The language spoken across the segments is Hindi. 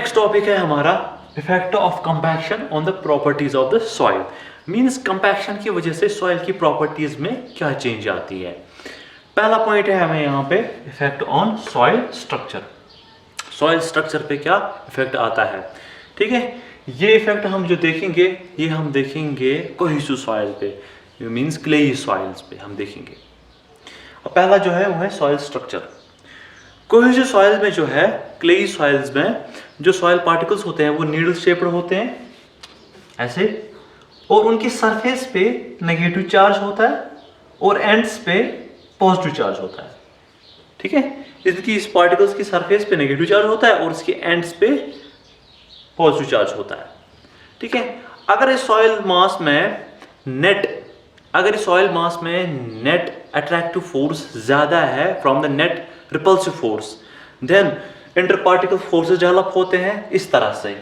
नेक्स्ट टॉपिक है हमारा effect of compaction on the properties of the soil. Means compaction की वजह से सॉइल की प्रॉपर्टीज में क्या चेंज आती है। पहला पॉइंट है हमें यहाँ पे effect on soil structure. Soil structure पे क्या इफेक्ट आता है, ठीक है। ये इफेक्ट हम जो देखेंगे ये हम देखेंगे कोहेसिव सॉइल पे, मींस क्लेई सॉइल्स पे हम देखेंगे। और पहला जो है वो है सॉइल स्ट्रक्चर। कोहेसिव सॉइल में जो है, क्लेई सॉइल्स में जो सॉइल पार्टिकल्स होते हैं वो नीडल शेप्ड होते हैं ऐसे, और उनकी सरफेस पे नेगेटिव चार्ज होता है और एंड्स पे पॉजिटिव चार्ज होता है, ठीक है। इसकी इस पार्टिकल्स की सरफेस पे नेगेटिव चार्ज होता है और इसके एंड्स पे पॉजिटिव चार्ज होता है, ठीक है। अगर इस सॉइल मास में नेट अट्रैक्टिव फोर्स ज्यादा है from the net repulsive force, then inter particle forces develop होते हैं इस तरह से,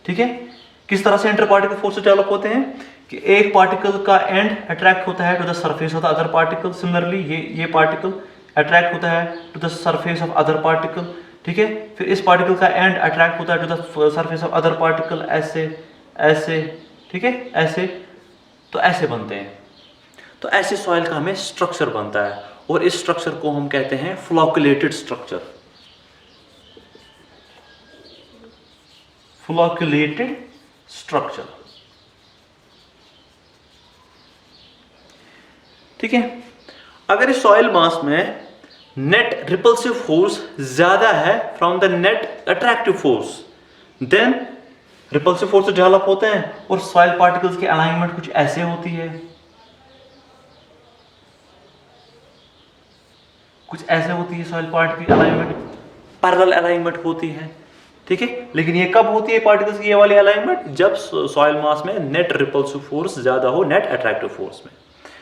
ठीक है। किस तरह से इंटर पार्टिकल फोर्सेस डेवलप होते हैं कि एक पार्टिकल का एंड अट्रैक्ट होता है to the surface of the other particle, similarly ये पार्टिकल अट्रैक्ट होता है to the surface of other particle, ठीक है। फिर इस पार्टिकल का एंड अट्रैक्ट होता है to the surface of other particle, ऐसे ऐसे, ठीक है, ऐसे। तो ऐसे बनते हैं। तो ऐसे सॉइल का हमें स्ट्रक्चर बनता है और इस स्ट्रक्चर को हम कहते हैं फ्लोकुलेटेड स्ट्रक्चर। फ्लोकुलेटेड स्ट्रक्चर, ठीक है। अगर इस सॉइल मास में नेट रिपल्सिव फोर्स ज्यादा है from the net attractive force, then repulsive force develop होते हैं और सॉइल पार्टिकल्स की अलाइनमेंट कुछ ऐसे होती है, कुछ ऐसे होती है सॉइल पार्टिकल की अलाइनमेंट, पैरेलल अलाइनमेंट होती है, ठीक है। लेकिन ये कब होती है पार्टिकल्स की ये वाली अलाइनमेंट? जब सॉइल मास में नेट रिपल्सिव फोर्स ज्यादा हो नेट अट्रैक्टिव फोर्स में,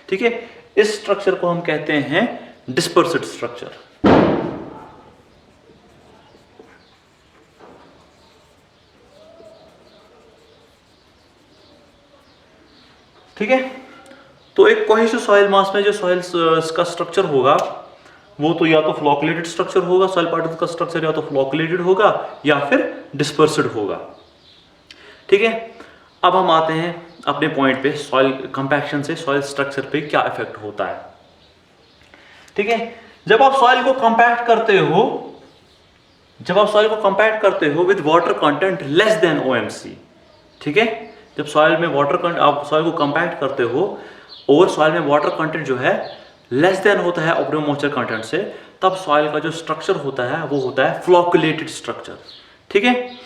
ठीक है। इस स्ट्रक्चर को हम कहते हैं डिस्पर्सिड स्ट्रक्चर। ठीक है। तो एक कोहेसिव सॉइल मास में जो सॉइल का स्ट्रक्चर होगा वो तो या तो फ्लोकुलेटेड स्ट्रक्चर होगा, सॉइल पार्टिकल का स्ट्रक्चर या तो फ्लोकुलेटेड होगा या फिर डिस्पर्सिड होगा, ठीक है। अब हम आते हैं अपने पॉइंट पे, सॉइल कंपैक्शन से सॉइल स्ट्रक्चर पे क्या इफेक्ट होता है, ठीक है। जब आप सॉइल को कंपैक्ट करते हो with water content less than OMC, ठीक है। जब सॉइल में आप सॉइल को कंपैक्ट करते हो और सॉइल में वाटर कंटेंट जो है लेस देन होता है ऑप्टिमम मॉइस्चर कंटेंट से, तब सॉइल का जो स्ट्रक्चर होता है वो होता है फ्लोकुलेटेड स्ट्रक्चर, ठीक है।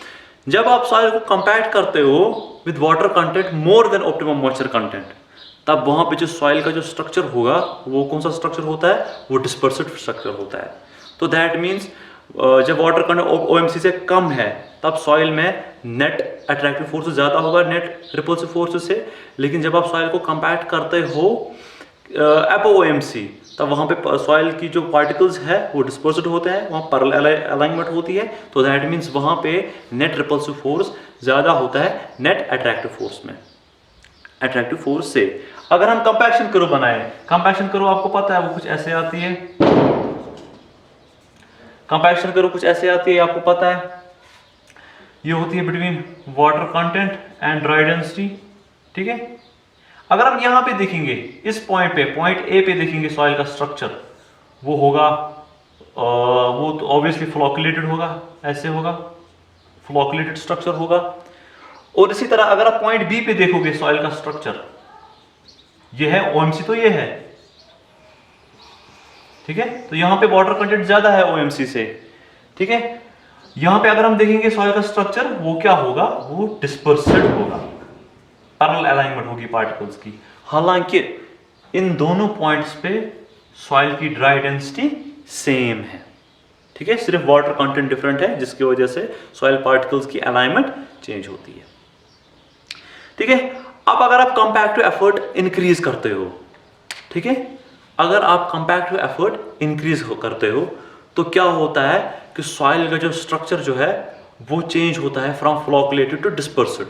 जब आप सॉइल को कंपैक्ट करते हो with water content more than optimum moisture content, तब वहां पे जो सॉइल का जो स्ट्रक्चर होगा वो कौन सा स्ट्रक्चर होता है? वो डिस्पर्सिव स्ट्रक्चर होता है। तो दैट मीन्स जब वाटर कंटेंट OMC से कम है तब सॉइल में नेट अट्रैक्टिव फोर्स ज्यादा होगा नेट रिपल्सिव फोर्स से, लेकिन जब आप सॉइल को कंपैक्ट करते हो अबव OMC तब वहां पे सॉइल की जो पार्टिकल्स है वो डिस्पर्स्ड होते हैं, वहां पैरेलल अलाइनमेंट होती है। तो दैट मीन्स वहां पे नेट रिपल्सिव फोर्स ज्यादा होता है नेट अट्रैक्टिव फोर्स से। अगर हम कंपैक्शन कर्व बनाए, कंपैक्शन कर्व आपको पता है वो कुछ ऐसे आती है, कंपैक्शन कर्व कुछ ऐसे आती है आपको पता है, ये होती है between water content and dry density, ठीक है। अगर हम यहां पे देखेंगे इस पॉइंट ए पे देखेंगे सॉइल का स्ट्रक्चर, वो होगा वो तो ऑब्वियसली फ्लोकुलेटेड होगा, ऐसे होगा, फ्लोकुलेटेड स्ट्रक्चर होगा। और इसी तरह अगर आप पॉइंट बी पे देखोगे सॉइल का स्ट्रक्चर, ये है OMC, तो ये है, ठीक है। तो यहां पे वाटर कंटेंट ज्यादा है OMC से, ठीक है। यहां पे अगर हम देखेंगे सॉइल का स्ट्रक्चर, वो क्या होगा? वो डिस्पर्सिड होगा, पैरेलल अलाइनमेंट होगी पार्टिकल्स की। हालांकि इन दोनों पॉइंट्स पे सॉइल की ड्राई डेंसिटी सेम है, ठीक है। सिर्फ वाटर कंटेंट डिफरेंट है जिसकी वजह से सॉइल पार्टिकल्स की अलाइनमेंट चेंज होती है, ठीक है। अब अगर आप कंपैक्टिव एफर्ट इंक्रीज करते हो, ठीक है, अगर आप कंपैक्टिव एफर्ट इंक्रीज करते हो तो क्या होता है कि सॉइल का जो स्ट्रक्चर जो है वो चेंज होता है फ्रॉम फ्लोकुलेटेड टू डिस्पर्सिड,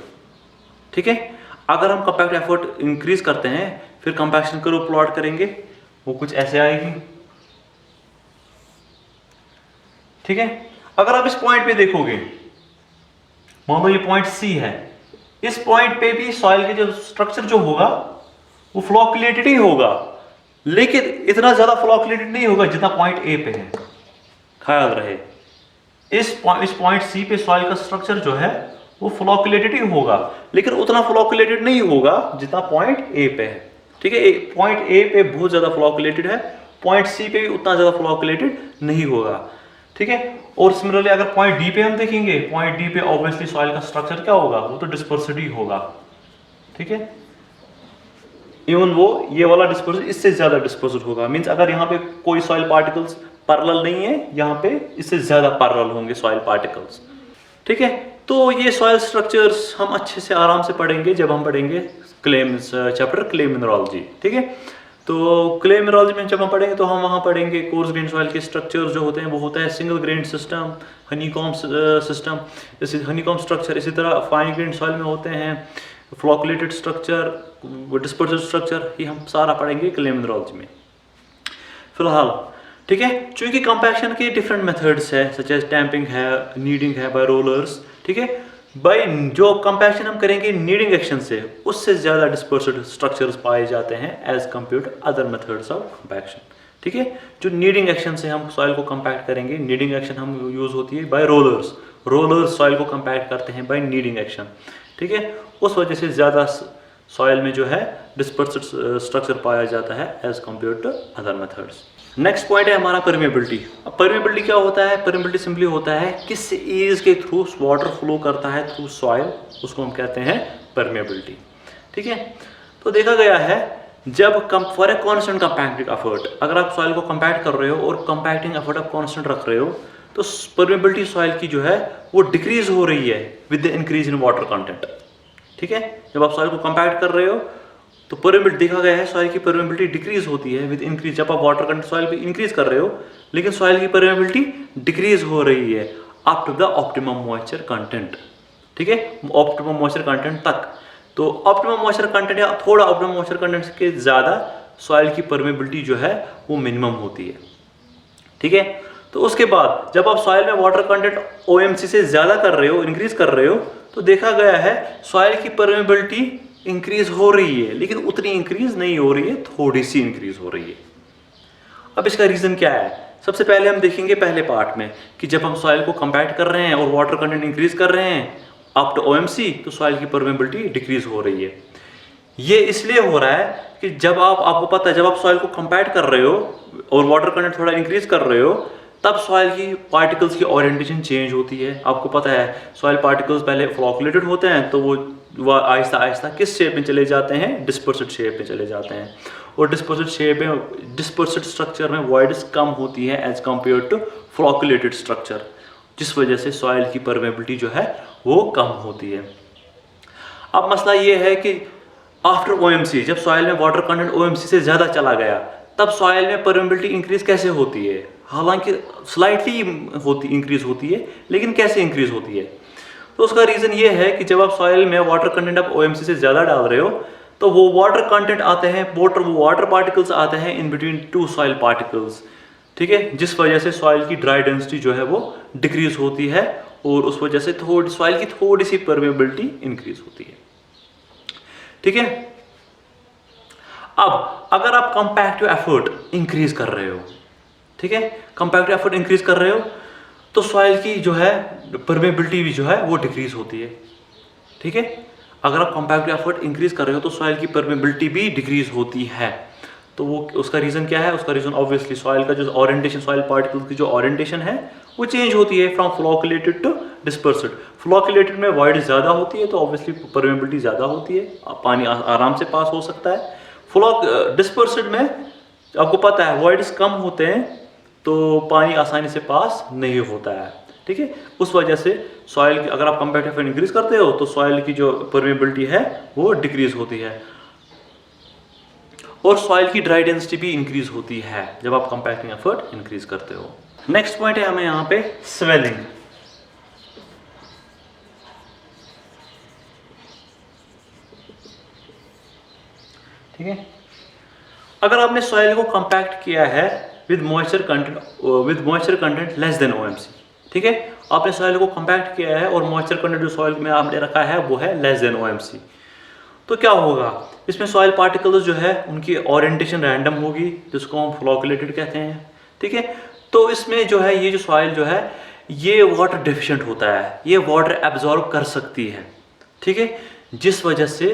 ठीक है। अगर हम कंपैक्टिव एफर्ट इंक्रीज करते हैं फिर कंपैक्शन कर्व प्लॉट करेंगे, वो कुछ ऐसे आएगी, ठीक है। अगर आप इस पॉइंट पे देखोगे, मान लो ये पॉइंट सी है, इस पॉइंट पे भी सॉइल के जो स्ट्रक्चर जो होगा वो फ्लोक्युलेटेड ही होगा, लेकिन इतना ज्यादा फ्लोक्युलेटेड नहीं होगा जितना पॉइंट ए पे है। ख्याल रहे, इस पॉइंट सी पे सॉइल का स्ट्रक्चर जो है वो फ्लोक्युलेटेड ही होगा, लेकिन उतना फ्लोक्युलेटेड नहीं होगा जितना पॉइंट ए पे है। ठीक है, पॉइंट ए पे बहुत ज्यादा फ्लोक्युलेटेड है, पॉइंट सी पे भी उतना ज्यादा फ्लोक्युलेटेड नहीं होगा। ठीक है, और सिमिलरली अगर पॉइंट डी पे हम देखेंगे, पॉइंट डी पे ऑब्वियसली सॉइल का स्ट्रक्चर क्या होगा, वो तो डिस्पर्सिड ही होगा। ठीक है, इवन वो ये वाला डिस्पर्सिड इससे ज्यादा डिस्पर्सिड होगा। मींस अगर यहाँ पे कोई सॉइल पार्टिकल्स पैरेलल नहीं है, यहाँ पे इससे ज्यादा पैरेलल होंगे सॉइल पार्टिकल्स। ठीक है, तो ये सॉइल स्ट्रक्चर्स हम अच्छे से आराम से पढ़ेंगे जब हम पढ़ेंगे चैप्टर क्ले मिनरोलॉजी। ठीक है, तो क्ले मिनरोलॉजी में जब हम पढ़ेंगे तो हम वहाँ पढ़ेंगे कोर्स ग्रेन सॉइल के स्ट्रक्चर जो होते हैं, वो होता है single grain system, honeycomb system, इसी हनीकॉम स्ट्रक्चर। इसी तरह फाइन ग्रेन सॉइल में होते हैं फ्लोक्युलेटेड स्ट्रक्चर, डिस्पर्सिव स्ट्रक्चर, ये हम सारा पढ़ेंगे क्ले मिनरोलॉजी में फिलहाल। ठीक है, चूंकि कंपैक्शन के डिफरेंट मेथड्स है, सच एज टैंपिंग है, नीडिंग है बाय रोलर्स। ठीक है, बाय जो कंपैक्शन हम करेंगे नीडिंग एक्शन से, उससे ज्यादा डिस्पर्सिड स्ट्रक्चर्स पाए जाते हैं as compared to other methods of compaction. ठीक है, जो नीडिंग एक्शन से हम सॉइल को कंपैक्ट करेंगे, नीडिंग एक्शन हम यूज होती है बाय रोलर्स, रोलर्स सॉइल को कंपैक्ट करते हैं बाय नीडिंग एक्शन। ठीक है, उस वजह से ज्यादा सॉइल में जो है डिस्पर्सिड स्ट्रक्चर पाया जाता है as compared to other methods. Next point है हमारा परमेबिलिटी। अब परमेबिलिटी क्या होता है? परमेबिलिटी सिंपली होता है किस एज के थ्रू वाटर फ्लो करता है थ्रू सॉइल, उसको हम कहते हैं परमेबिलिटी। ठीक है, तो देखा गया है जब for a constant compacting effort, अगर आप सॉइल को कंपैक्ट कर रहे हो और कंपैक्टिंग एफर्ट आप कांस्टेंट रख रहे हो, तो परमेबिलिटी सॉइल की जो है वो डिक्रीज हो रही है with the increase in water content. ठीक है, जब आप सॉइल को कंपैक्ट कर रहे हो तो परमेबिलिटी देखा गया है सॉइल की परमेबिलिटी डिक्रीज होती है विद इंक्रीज। जब आप वाटर कंटेंट सॉइल पे इंक्रीज कर रहे हो, लेकिन सॉइल की परमेबिलिटी डिक्रीज हो रही है up to the optimum moisture content. ठीक है, ऑप्टिमम मॉइस्चर कंटेंट तक। तो ऑप्टिमम मॉइस्चर कंटेंट या थोड़ा ऑप्टिमम मॉइस्चर कंटेंट के ज्यादा सॉइल की परमेबिलिटी जो है वो मिनिमम होती है। ठीक है, तो उसके बाद जब आप सॉइल में वाटर कंटेंट ओएमसी से ज्यादा कर रहे हो, इंक्रीज कर रहे हो, तो देखा गया है सॉइल की परमेबिलिटी इंक्रीज हो रही है, लेकिन उतनी इंक्रीज नहीं हो रही है, थोड़ी सी इंक्रीज हो रही है। अब इसका रीजन क्या है? सबसे पहले हम देखेंगे पहले पार्ट में कि जब हम सॉइल को कंपैक्ट कर रहे हैं और वाटर कंटेंट इंक्रीज कर रहे हैं अप टू ओएमसी, तो सॉइल की परमेबिलिटी डिक्रीज हो रही है। ये इसलिए हो रहा है कि जब आपको पता है जब आप सॉइल को कंपैक्ट कर रहे हो और वाटर कंटेंट थोड़ा इंक्रीज कर रहे हो, तब सॉइल की पार्टिकल्स की ओरिएंटेशन चेंज होती है। आपको पता है सॉइल पार्टिकल्स पहले फ्लोक्युलेटेड होते हैं, तो वो आहिस्ता आहिस्ता किस शेप में चले जाते हैं? डिस्पर्सिड शेप में चले जाते हैं। और डिस्पर्सिड शेप में, डिस्पर्सिड स्ट्रक्चर में वॉइड्स कम होती है एज कंपेयर टू फ्लोक्युलेटेड स्ट्रक्चर, जिस वजह से सॉइल की परमेबिलिटी जो है वो कम होती है। अब मसला ये है कि आफ्टर ओएमसी, जब सॉइल में वाटर कंटेंट ओएमसी से ज्यादा चला गया, तब सॉइल में परमेबिलिटी इंक्रीज कैसे होती है? हालांकि स्लाइटली होती इंक्रीज होती है, लेकिन कैसे इंक्रीज होती है? तो उसका रीजन ये है कि जब आप सॉइल में वाटर कंटेंट आप ओएमसी से ज्यादा डाल रहे हो, तो वो वाटर कंटेंट आते हैं, वाटर पार्टिकल्स आते हैं in between two soil particles. ठीक है, जिस वजह से सॉइल की ड्राई डेंसिटी जो है वो डिक्रीज होती है और उस वजह से सॉइल की थोड़ी सी परमेबिलिटी इंक्रीज होती है। ठीक है, अब अगर आप कंपैक्टिव एफर्ट इंक्रीज कर रहे हो, ठीक है, कंपैक्टिव एफर्ट इंक्रीज कर रहे हो, तो सॉइल की जो है परमेबिलिटी भी जो है वो डिक्रीज होती है। ठीक है, अगर आप कंपैक्टिव एफर्ट इंक्रीज कर रहे हो तो सॉइल की परमेबिलिटी भी डिक्रीज होती है। तो वो उसका रीजन क्या है? उसका रीजन ऑब्वियसली सॉइल का जो ओरिएंटेशन, सॉइल पार्टिकल्स की जो ओरिएंटेशन है वो चेंज होती है फ्रॉम फ्लोक्युलेटेड टू डिस्पर्सिड। फ्लोक्युलेटेड में वॉइड ज्यादा होती है, तो ऑब्वियसली परमेबिलिटी ज्यादा होती है, पानी आराम से पास हो सकता है। डिस्पर्सिड में आपको पता है वॉइड्स कम होते हैं, तो पानी आसानी से पास नहीं होता है। ठीक है, उस वजह से सॉइल की, अगर आप कंपैक्टिव एफर्ट इंक्रीज करते हो तो सॉइल की जो परमेबिलिटी है वो डिक्रीज होती है और सॉइल की ड्राई डेंसिटी भी इंक्रीज होती है जब आप कंपैक्टिंग एफर्ट इंक्रीज करते हो। नेक्स्ट पॉइंट है हमें यहाँ पे स्वेलिंग। ठीक है, अगर आपने सॉइल को कंपैक्ट किया है with moisture content less then OMC, ठीक है, आपने सॉइल को कंपैक्ट किया है और मॉइस्चर कंटेंट जो सॉइल में आपने रखा है वो है लेस देन OMC। तो क्या होगा, इसमें सॉइल पार्टिकल्स जो है उनकी ओरिएंटेशन रैंडम होगी, जिसको हम फ्लोकुलेटेड कहते हैं। ठीक है, तो इसमें जो है ये जो सॉइल जो है ये वाटर डेफिशिएंट होता है, ये वाटर एब्जॉर्ब कर सकती है। ठीक है, जिस वजह से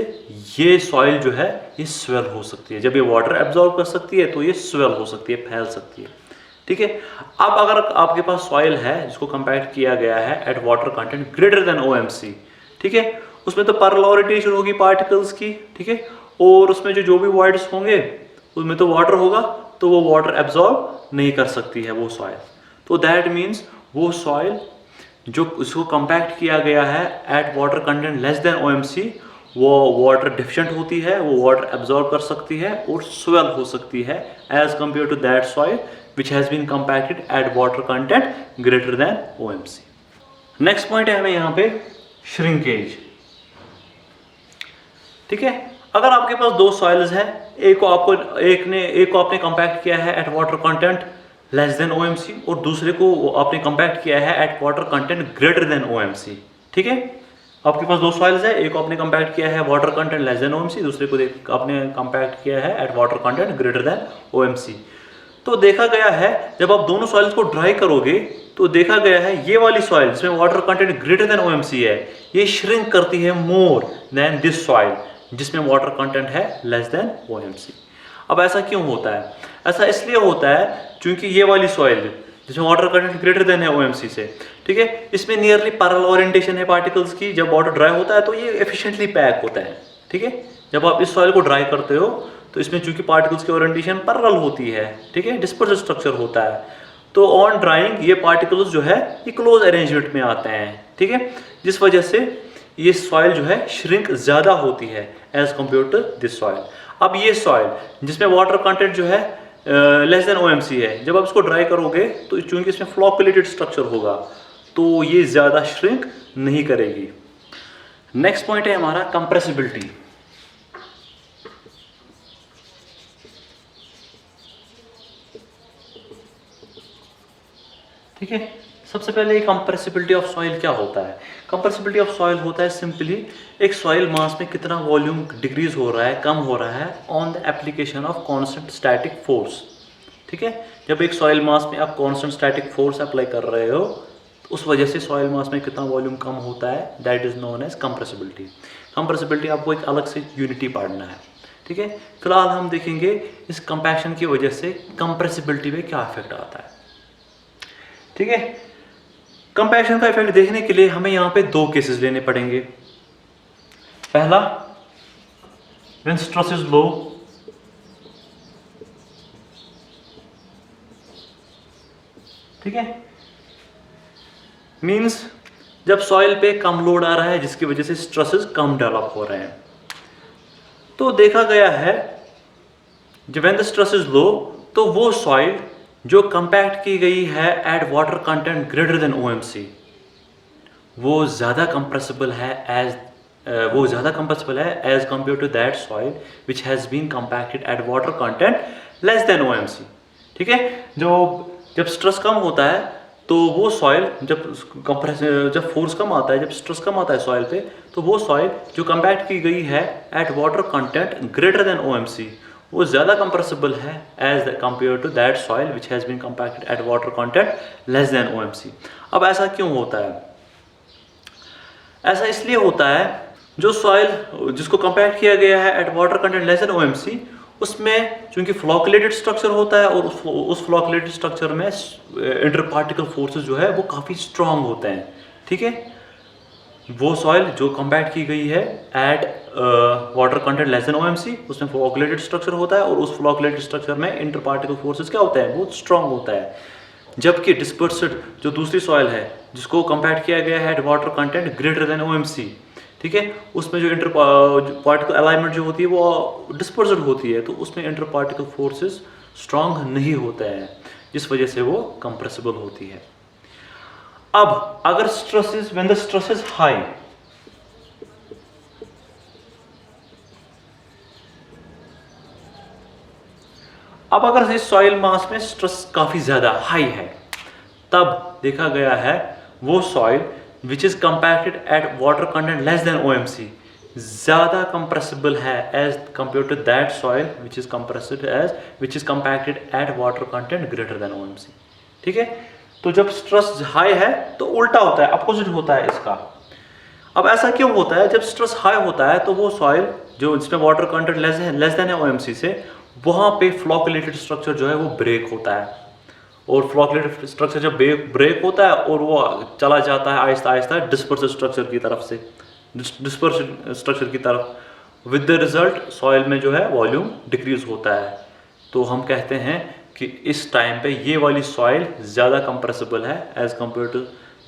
ये सॉइल जो है ये स्वेल हो सकती है। जब ये वाटर एब्जॉर्ब कर सकती है तो ये स्वेल हो सकती है, फैल सकती है। ठीक है, अब अगर आपके पास सॉइल है जिसको कंपैक्ट किया गया है at water content greater than OMC, ठीक है, उसमें तो पैरेलल ओरिएंटेशन होगी पार्टिकल्स की। ठीक है, और उसमें जो भी वॉइड्स होंगे उसमें तो वाटर होगा, तो वो वाटर एब्जॉर्ब नहीं कर सकती है वो सॉइल। तो दैट मीन्स वो सॉइल जो उसको कंपैक्ट किया गया है at water content less than OMC, वो वाटर डिफिशिएंट होती है, वो वाटर एब्जॉर्ब कर सकती है और स्वेल हो सकती है as compare to that soil which has been compacted at water content greater than OMC। Next point है हमें यहाँ पे श्रिंकेज। ठीक है, अगर आपके पास दो सॉइल्स है, एक को आपने कंपैक्ट किया है at water content less than OMC और दूसरे को आपने कंपैक्ट किया है at water content greater than OMC। ठीक है, आपके पास दो सॉइल्स है, एक को आपने कंपैक्ट किया है water content less than OMC, दूसरे को आपने कंपैक्ट किया है at water content greater than OMC। तो देखा गया है जब आप दोनों सॉइल्स को ड्राई करोगे तो देखा गया है ये वाली सॉइल जिसमें water content greater than OMC है, ये श्रिंक करती है मोर देन दिस सॉइल जिसमें वाटर कंटेंट है लेस देन OMC। अब ऐसा क्यों होता है? ऐसा इसलिए होता है क्योंकि ये वाली सॉइल जिसमें वाटर कंटेंट ग्रेटर देन है OMC से, ठीक है, इसमें नियरली पैरेलल ओरिएंटेशन है पार्टिकल्स की। जब वाटर ड्राई होता है तो ये एफिशिएंटली पैक होता है। ठीक है, जब आप इस सॉइल को ड्राई करते हो तो इसमें चूंकि पार्टिकल्स की ओरिएंटेशन पैरेलल होती है, ठीक है, डिस्पर्सिव स्ट्रक्चर होता है, तो ऑन ड्राइंग ये पार्टिकल्स जो है ये क्लोज अरेंजमेंट में आते हैं। ठीक है, जिस वजह से ये सॉइल जो है श्रिंक ज्यादा होती है as compare to this soil. अब ये सॉइल जिसमें वाटर कंटेंट जो है लेस देन OMC है, जब आप इसको ड्राई करोगे तो चूंकि इसमें फ्लोकुलेटेड स्ट्रक्चर होगा तो ये ज्यादा श्रिंक नहीं करेगी। नेक्स्ट पॉइंट है हमारा कंप्रेसिबिलिटी। ठीक है, सबसे पहले कंप्रेसिबिलिटी ऑफ सॉइल क्या होता है? कंप्रेसिबिलिटी ऑफ सॉइल होता है सिंपली एक सॉइल मास में कितना वॉल्यूम डिक्रीज हो रहा है, कम हो रहा है on the application of constant static force. ठीक है, जब एक सॉइल मास में आप कांस्टेंट स्टैटिक फोर्स अप्लाई कर रहे हो तो उस वजह से सॉइल मास में कितना वॉल्यूम कम होता है, that is known as compressibility. Compressibility आपको एक अलग से यूनिटी पढ़ना है। ठीक है, फिलहाल हम देखेंगे इस कंपैक्शन की वजह से कंप्रेसिबिलिटी में क्या इफेक्ट आता है। ठीक है, कंपैक्शन का इफेक्ट देखने के लिए हमें यहां पे दो केसेस लेने पड़ेंगे। पहला, व्हेन स्ट्रेस इज लो, ठीक है, मींस जब सॉइल पे कम लोड आ रहा है जिसकी वजह से स्ट्रेसेस कम डेवलप हो रहे हैं। तो देखा गया है जब when the stress is low तो वो सॉइल जो कंपैक्ट की गई है at water content greater than OMC वो ज़्यादा कंप्रेसिबल है as compare to that soil which has been compacted at water content less than OMC। ठीक है, जब स्ट्रेस कम होता है तो वो सॉइल जब फोर्स कम आता है, जब स्ट्रेस कम आता है सॉइल पे, तो वो सॉइल जो कंपैक्ट की गई है at water content greater than OMC वो ज़्यादा कंप्रेसिबल है as compare to that soil which has been compacted at water content less than OMC। अब ऐसा क्यों होता है? ऐसा इसलिए होता है जो सॉइल जिसको कंपैक्ट किया गया है at water content less than OMC उसमें चूंकि फ्लोकुलेटेड स्ट्रक्चर होता है और उस फ्लोकुलेटेड स्ट्रक्चर में इंटर पार्टिकल फोर्सेस जो है वो काफ़ी स्ट्रांग होते हैं। ठीक है, वो सॉइल जो कंपैक्ट की गई है at water content less than OMC उसमें फ्लोकुलेटेड स्ट्रक्चर होता है और उस फ्लोकुलेटेड स्ट्रक्चर में इंटर पार्टिकल फोर्सेस क्या होता है, बहुत स्ट्रांग होता है। जबकि डिस्पर्स्ड जो दूसरी सॉइल है जिसको कंपैक्ट किया गया है at water content greater than OMC, ठीक है, उसमें जो इंटर पार्टिकल अलाइनमेंट जो होती है वो डिस्पर्स्ड होती है, तो उसमें इंटर पार्टिकल फोर्सेस स्ट्रांग नहीं होता है जिस वजह से वो कंप्रेसिबल होती है। अब अगर when the stress is high, अब अगर इस सॉइल मास में स्ट्रेस काफी ज्यादा हाई है तब देखा गया है वो soil which is compacted at water content less than OMC ज़्यादा कंप्रेसिबल है as compare to that soil which is compacted at water content greater than OMC। ठीक है, तो जब स्ट्रेस हाई है तो उल्टा होता है, अपोजिट होता है इसका। अब ऐसा क्यों होता है? जब स्ट्रेस हाई होता है तो वो सॉइल जो जिसमें वाटर कंटेंट लेस देन है OMC से, वहाँ पे फ्लॉकुलेटेड स्ट्रक्चर जो है वो ब्रेक होता है, और फ्लॉकुलेटेड स्ट्रक्चर जब ब्रेक होता है और वो चला जाता है आहिस्ता आहिस्ता डिस्पर्सिव स्ट्रक्चर की तरफ से, डिस्पर्सिव स्ट्रक्चर की तरफ, विद द रिजल्ट सॉइल में जो है वॉल्यूम डिक्रीज होता है। तो हम कहते हैं कि इस टाइम पे ये वाली सॉइल ज़्यादा कंप्रेसिबल है as compare to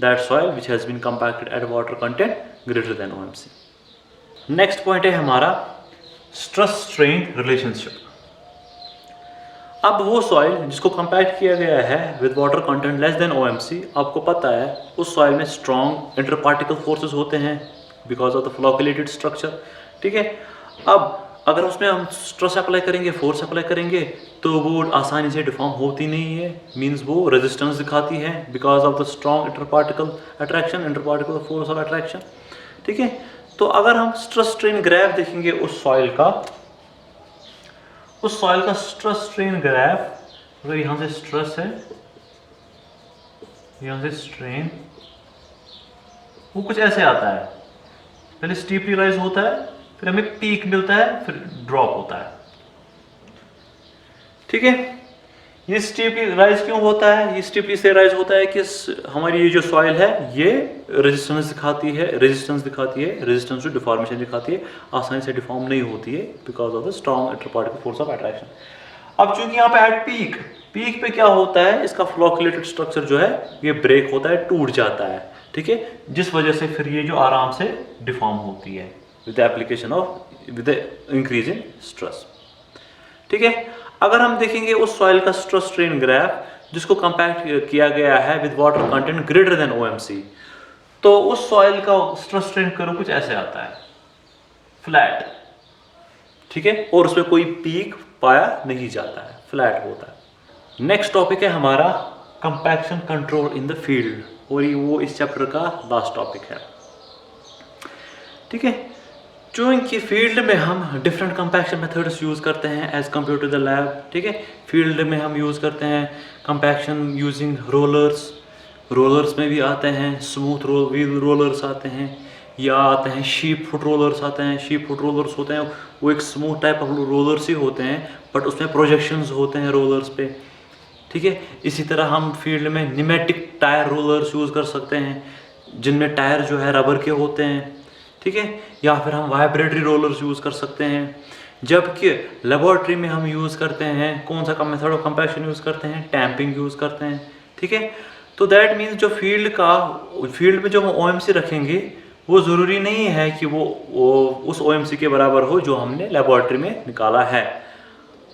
that soil which has been compacted at water content greater than OMC। Next point है हमारा स्ट्रेस स्ट्रेन रिलेशनशिप। अब वो सॉइल जिसको कंपैक्ट किया गया है with water content less than OMC, आपको पता है उस सॉइल में स्ट्रॉन्ग इंटरपार्टिकल फोर्सेस होते हैं because of the flocculated structure. ठीक है, अब अगर उसमें हम स्ट्रेस अप्लाई करेंगे, फोर्स अप्लाई करेंगे, तो वो आसानी से डिफॉर्म होती नहीं है, मींस वो रेजिस्टेंस दिखाती है because of the strong interparticle attraction, interparticle force of attraction. ठीक है, तो अगर हम स्ट्रेस स्ट्रेन ग्राफ देखेंगे उस सॉइल का स्ट्रेस स्ट्रेन ग्राफ, अगर यहाँ से स्ट्रेस है, यहाँ से स्ट्रेन, वो कुछ ऐसे आता है, पहले स्टीपली राइज होता है, फिर हमें पीक मिलता है, फिर ड्रॉप होता है। ठीक है, ये स्टीपली राइज क्यों होता है? ये स्टीपली से राइज होता है कि हमारी ये जो सॉइल है ये रेजिस्टेंस दिखाती है, रेजिस्टेंस टू डिफॉर्मेशन दिखाती है, आसानी से डिफॉर्म नहीं होती है because of the strong interparticle force of attraction. अब चूंकि यहाँ पे एट पीक पे क्या होता है, इसका फ्लॉकुलेटेड स्ट्रक्चर जो है ये ब्रेक होता है, टूट जाता है। ठीक है, जिस वजह से फिर ये जो आराम से डिफॉर्म होती है with the increase in stress. ठीक है, अगर हम देखेंगे उस सॉइल का स्ट्रेस स्ट्रेन ग्राफ जिसको कंपैक्ट किया गया है with water content greater than OMC, तो उस सॉइल का स्ट्रेस स्ट्रेन कर्व कुछ ऐसे आता है, फ्लैट। ठीक है, और उसमें कोई पीक पाया नहीं जाता है, फ्लैट होता है। नेक्स्ट टॉपिक है हमारा compaction control in the field, और वो इस चैप्टर का लास्ट टॉपिक है। ठीक है, चूंकि फील्ड में हम डिफरेंट कंपैक्शन मेथड्स यूज़ करते हैं as compare to the lab. ठीक है, फील्ड में हम यूज़ करते हैं कंपैक्शन यूजिंग रोलर्स में भी आते हैं स्मूथ व्हील रोलर्स आते हैं, या आते हैं शीप फुट रोलर्स आते हैं। शीप फुट रोलर्स होते हैं वो एक स्मूथ टाइप ऑफ रोलर्स ही होते हैं, बट उसमें प्रोजेक्शंस होते हैं रोलर्स पे। ठीक है, इसी तरह हम फील्ड में न्यूमेटिक टायर रोलर्स यूज़ कर सकते हैं जिनमें टायर जो है रबर के होते हैं। ठीक है, या फिर हम वाइब्रेटरी रोलर्स यूज़ कर सकते हैं। जबकि लेबोरेटरी में हम यूज़ करते हैं कौन सा मेथड ऑफ कंपैक्शन यूज़ करते हैं, टैंपिंग यूज़ करते हैं। ठीक है, तो दैट मीन्स जो फील्ड में जो हम OMC रखेंगे वो ज़रूरी नहीं है कि वो उस OMC के बराबर हो जो हमने लेबोरेटरी में निकाला है।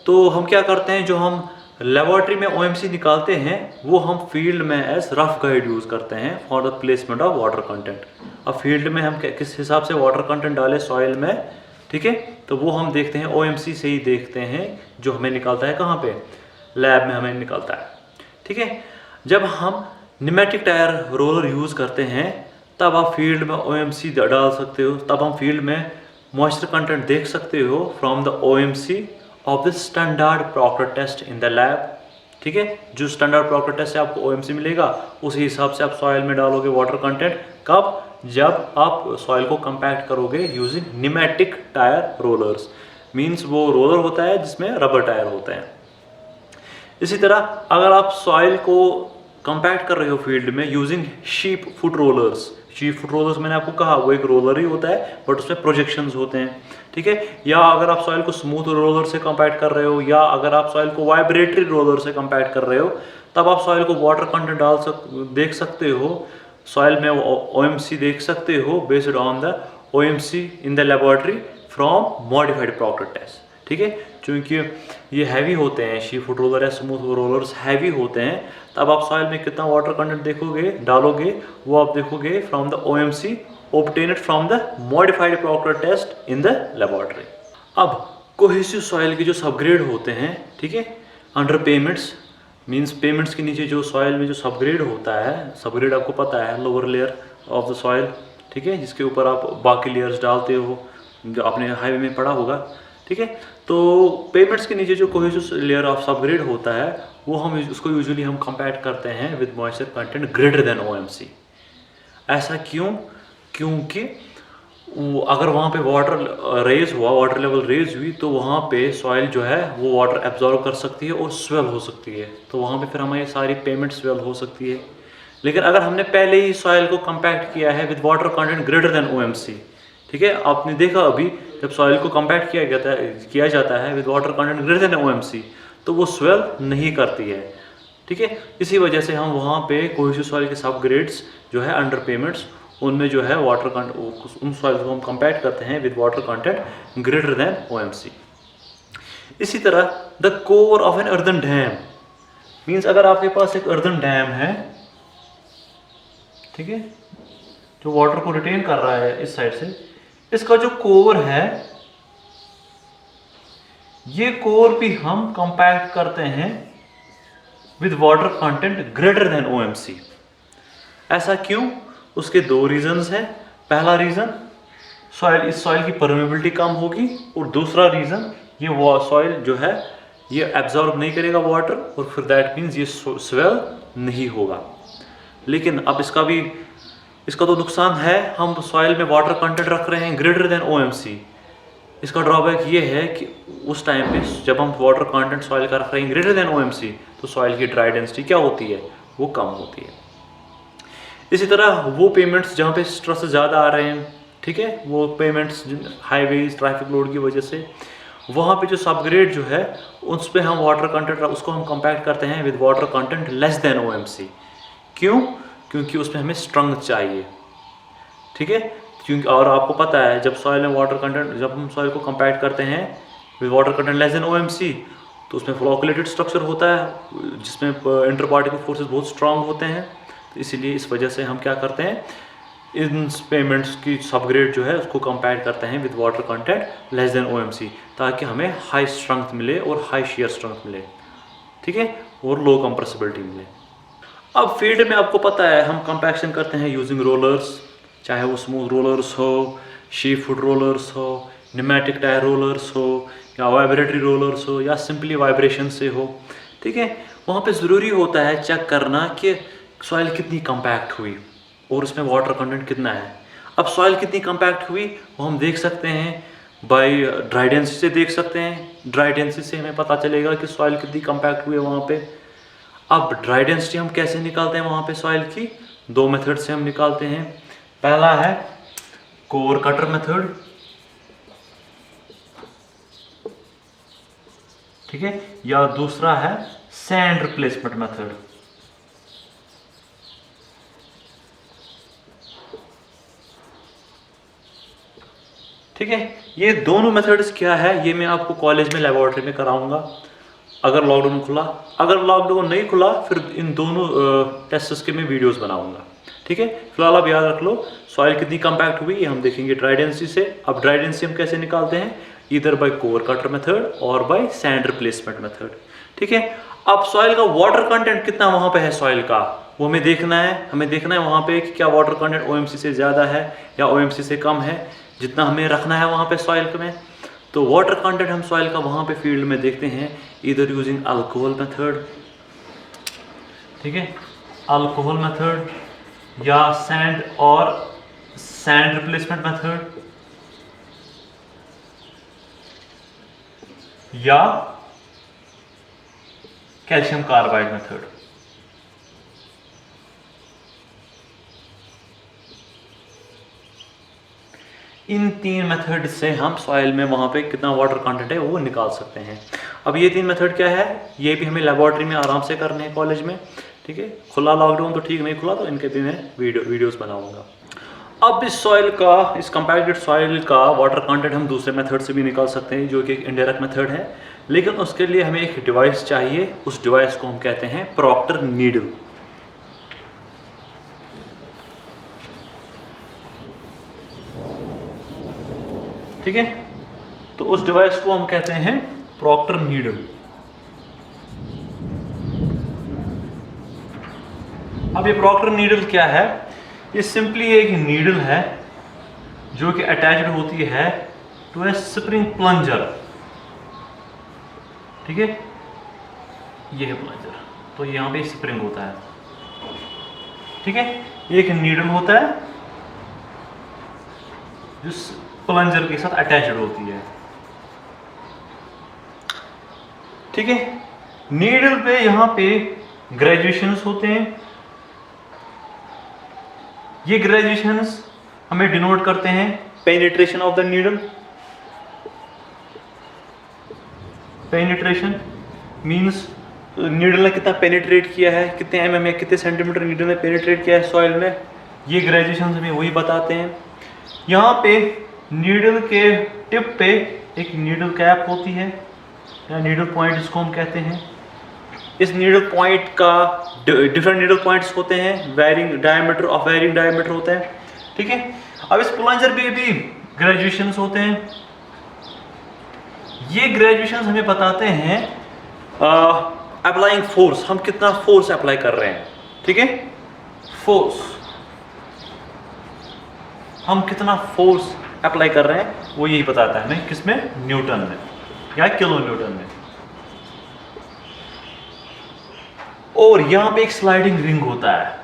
तो हम क्या करते हैं, जो हम लेबोरेटरी में OMC निकालते हैं वो हम फील्ड में एज रफ गाइड यूज़ करते हैं for the placement of water content. अब फील्ड में हम किस हिसाब से वाटर कंटेंट डालें सॉइल में, ठीक है, तो वो हम देखते हैं OMC से ही देखते हैं, जो हमें निकालता है कहाँ पे, लैब में हमें निकालता है। ठीक है, जब हम न्यूमेटिक टायर रोलर यूज़ करते हैं तब आप फील्ड में OMC डाल सकते हो, तब हम फील्ड में मॉइस्चर कंटेंट देख सकते हो from the OMC of the standard Proctor test in the lab. ठीक है, जो स्टैंडर्ड प्रॉक्टर टेस्ट से आपको OMC मिलेगा उसी हिसाब से आप सॉइल में डालोगे वाटर कंटेंट। कब? जब आप सॉइल को कंपैक्ट करोगे using pneumatic tyre rollers, means वो रोलर होता है जिसमें रबर टायर होते हैं। इसी तरह अगर आप सॉइल को कंपैक्ट कर रहे हो फील्ड में यूजिंग शीप फुट रोलर्स मैंने आपको कहा वो एक रोलर ही होता है बट उसमें प्रोजेक्शंस होते हैं। ठीक है, या अगर आप सॉइल को स्मूथ रोलर से कंपैक्ट कर रहे हो, या अगर आप सॉइल को वाइब्रेटरी रोलर से कंपैक्ट कर रहे हो, तब आप सॉइल को वाटर कंटेंट देख सकते हो, सॉइल में OMC देख सकते हो based on the OMC in the laboratory from modified Proctor test. ठीक है, क्योंकि ये हैवी होते हैं, शीप फुट रोलर या स्मूथ रोलर्स हैवी होते हैं, तब आप सॉइल में कितना वाटर कंटेंट डालोगे वो आप देखोगे from the OMC obtained from the modified proctor test in the laboratory। अब कोहेसिव सॉइल के जो सबग्रेड होते हैं, ठीक है, अंडर पेमेंट्स मीन्स पेमेंट्स के नीचे जो सॉइल में जो सबग्रेड होता है, सबग्रेड आपको पता है lower layer of the soil, ठीक है, जिसके ऊपर आप बाकी लेयर्स डालते हो, जो आपने हाईवे में पढ़ा होगा, ठीक है। तो पेमेंट्स के नीचे जो कोई जो लेयर ऑफ सबग्रेड होता है वो हम उसको यूजुअली हम कंपेयर करते हैं with moisture content greater than OMC। ऐसा क्यों? क्योंकि अगर वहाँ पे वाटर रेज हुआ, वाटर लेवल रेज हुई, तो वहाँ पे सॉइल जो है वो वाटर एब्जॉर्व कर सकती है और स्वेल हो सकती है, तो वहाँ पे फिर हमारी सारी पेमेंट स्वेल हो सकती है। लेकिन अगर हमने पहले ही सॉइल को कंपैक्ट किया है with water content greater than OMC, ठीक है, आपने देखा अभी जब सॉइल को कंपैक्ट किया जाता है with water content greater than OMC, तो वो स्वेल नहीं करती है, ठीक है। इसी वजह से हम वहाँ पे कोई सॉइल के सब ग्रेड्स जो है अंडर पेमेंट्स, उनमें जो है वाटर कंटेंट, उन सॉइल को हम कंपेयर करते हैं with water content greater than OMC। इसी तरह the core of an earthen dam, means अगर आपके पास एक अर्दन डैम है, ठीक है, जो वाटर को रिटेन कर रहा है इस साइड से, इसका जो कोर है, ये कोर भी हम कंपेयर करते हैं with water content greater than OMC। ऐसा क्यों? उसके दो रीजंस हैं। पहला रीजन, इस सॉइल की परमेबिलिटी कम होगी, और दूसरा रीजन, ये सॉइल जो है ये एब्जॉर्ब नहीं करेगा वाटर, और फिर दैट मीन्स ये स्वेल नहीं होगा। लेकिन अब इसका तो नुकसान है, हम सॉइल में वाटर कंटेंट रख रहे हैं ग्रेटर देन OMC। इसका ड्रॉबैक ये है कि उस टाइम पे जब हम वाटर कंटेंट सॉइल का रख रहे हैं ग्रेटर देन OMC, तो सॉइल की ड्राई डेंसिटी क्या होती है? वो कम होती है। इसी तरह वो पेमेंट्स जहाँ पे स्ट्रेस ज़्यादा आ रहे हैं, ठीक है, वो पेमेंट्स हाईवेज ट्रैफिक लोड की वजह से, वहाँ पे जो सबग्रेड जो है उस पर हम वाटर कंटेंट उसको हम कंपेयर करते हैं with water content less than OMC। क्यों? क्योंकि उसमें हमें स्ट्रेंथ चाहिए, ठीक है। क्योंकि और आपको पता है जब सॉइल में वाटर कंटेंट, जब हम सॉइल को कंपेयर करते हैं with water content less than OMC, तो उसमें फ्लोकुलेटेड स्ट्रक्चर होता है जिसमें इंटर पार्टिकल फोर्सेस बहुत स्ट्रांग होते हैं। तो इसीलिए इस वजह से हम क्या करते हैं, इन पेमेंट्स की सबग्रेड जो है उसको कंपेयर करते हैं with water content less than OMC, ताकि हमें हाई स्ट्रेंथ मिले और हाई शेयर स्ट्रेंथ मिले, ठीक है, और लो कंप्रेसिबिलिटी मिले। अब फील्ड में आपको पता है हम कंपैक्शन करते हैं यूजिंग रोलर्स, चाहे वो स्मूथ रोलर्स हो, शीप फुट रोलर्स हो, न्यूमेटिक टायर रोलर्स हो, या वाइब्रेटरी रोलर्स हो, या सिंपली वाइब्रेशन से हो, ठीक है। वहाँ पे ज़रूरी होता है चेक करना कि सॉइल कितनी कंपैक्ट हुई और उसमें वाटर कंटेंट कितना है। अब सॉइल कितनी कंपैक्ट हुई वो हम देख सकते हैं बाय ड्राई डेंसिटी से देख सकते हैं। ड्राई डेंसिटी से हमें पता चलेगा कि सॉइल कितनी कंपैक्ट हुई है वहाँ पे। अब ड्राई डेंसिटी हम कैसे निकालते हैं वहाँ पे सॉइल की? दो मेथड से हम निकालते हैं। पहला है कोर कटर मेथड, ठीक है, या दूसरा है सैंड रिप्लेसमेंट मेथड। ठीक है, ये दोनों मेथड्स क्या है ये मैं आपको कॉलेज में लेबोरेटरी में कराऊंगा अगर लॉकडाउन खुला। अगर लॉकडाउन नहीं खुला फिर इन दोनों टेस्ट्स के मैं वीडियोस बनाऊंगा, ठीक है। फिलहाल आप याद रख लो सॉइल कितनी कंपैक्ट हुई ये हम देखेंगे ड्राई डेंसिटी से। अब ड्राई डेंसिटी हम कैसे निकालते हैं? इधर बाय कोर कटर मेथड और बाय सैंड रिप्लेसमेंट मेथड, ठीक है। अब सॉइल का वाटर कंटेंट कितना वहां पे है सॉइल का वो हमें देखना है। हमें देखना है वहां पे कि क्या वाटर कंटेंट OMC से ज़्यादा है या OMC से कम है, जितना हमें रखना है वहां पे सॉइल में। तो वाटर कंटेंट हम सॉइल का वहां पे फील्ड में देखते हैं इधर यूजिंग अल्कोहल मेथड, ठीक है, अल्कोहल मेथड या सैंड और सैंड रिप्लेसमेंट मेथड या कैल्शियम कार्बाइड मेथड। इन तीन मेथड से हम सॉइल में वहाँ पे कितना वाटर कंटेंट है वो निकाल सकते हैं। अब ये तीन मेथड क्या है ये भी हमें लेबोरेटरी में आराम से करने हैं कॉलेज में, ठीक है। खुला लॉकडाउन तो ठीक नहीं खुला तो इनके भी मैं वीडियोस बनाऊंगा। अब इस सॉइल का, इस कंपैक्टेड सॉइल का वाटर कंटेंट हम दूसरे मेथड से भी निकाल सकते हैं जो कि एक इनडायरेक्ट मेथड है, लेकिन उसके लिए हमें एक डिवाइस चाहिए। उस डिवाइस को हम कहते हैं प्रॉक्टर नीडल, ठीक है। तो उस डिवाइस को हम कहते हैं प्रॉक्टर नीडल। अब ये प्रॉक्टर नीडल क्या है? ये सिंपली एक नीडल है जो कि अटैच्ड होती है टू ए स्प्रिंग प्लंजर, ठीक है, ये है प्लंजर, तो यहाँ पे स्प्रिंग होता है, ठीक है, एक नीडल होता है जो प्लंजर के साथ अटैच्ड होती है, ठीक है। नीडल पे यहाँ पे ग्रेजुएशंस होते हैं, ये ग्रेजुएशंस हमें डिनोट करते हैं penetration of the needle. Penetration means needle ने कितना पेनिट्रेट किया है, कितने mm या कितने सेंटीमीटर नीडल ने पेनिट्रेट किया है सॉइल में, ये ग्रेजुएशंस हमें वही बताते हैं। यहाँ पे नीडल के टिप पे एक नीडल कैप होती है या नीडल पॉइंट जिसको हम कहते हैं। इस नीडल पॉइंट का डिफरेंट नीडल पॉइंट्स होते हैं, वेरिंग डायमीटर होते हैं, ठीक है। अब इस प्लंजर पे भी ग्रेजुएशंस होते हैं, ये ग्रेजुएशंस हमें बताते हैं अप्लाइंग फोर्स, हम कितना फोर्स अप्लाई कर रहे हैं, ठीक है, फोर्स, हम कितना फोर्स अप्लाई कर रहे हैं वो यही बताता है हमें, किसमें, न्यूटन में या किलो न्यूटन में। और यहां पे एक स्लाइडिंग रिंग होता है,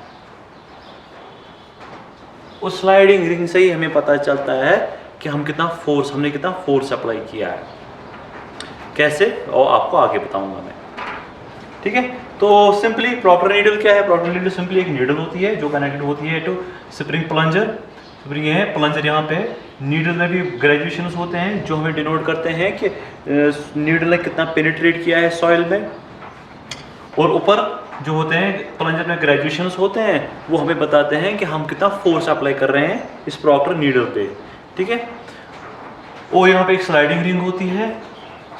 उस स्लाइडिंग रिंग से ही हमें पता चलता है कि हमने कितना फोर्स अप्लाई किया है, कैसे, और आपको आगे बताऊंगा मैं, ठीक है। तो सिंपली प्रॉपर नीडल क्या है? प्रॉपर नीडल सिंपली एक नीडल होती है जो कनेक्टेड होती है टू स्प्रिंग प्लंजर। स्प्रिंग है, प्लंजर यहाँ पे, नीडल में भी ग्रेजुएशंस होते हैं जो हमें डिनोट करते हैं कि नीडल ने कितना पेनिट्रेट किया है सॉइल में, और ऊपर जो होते हैं प्लंजर में ग्रेजुएशंस होते हैं वो हमें बताते हैं कि हम कितना फोर्स अप्लाई कर रहे हैं इस प्रॉक्टर नीडल पे, ठीक है। और यहाँ पे एक स्लाइडिंग रिंग होती है,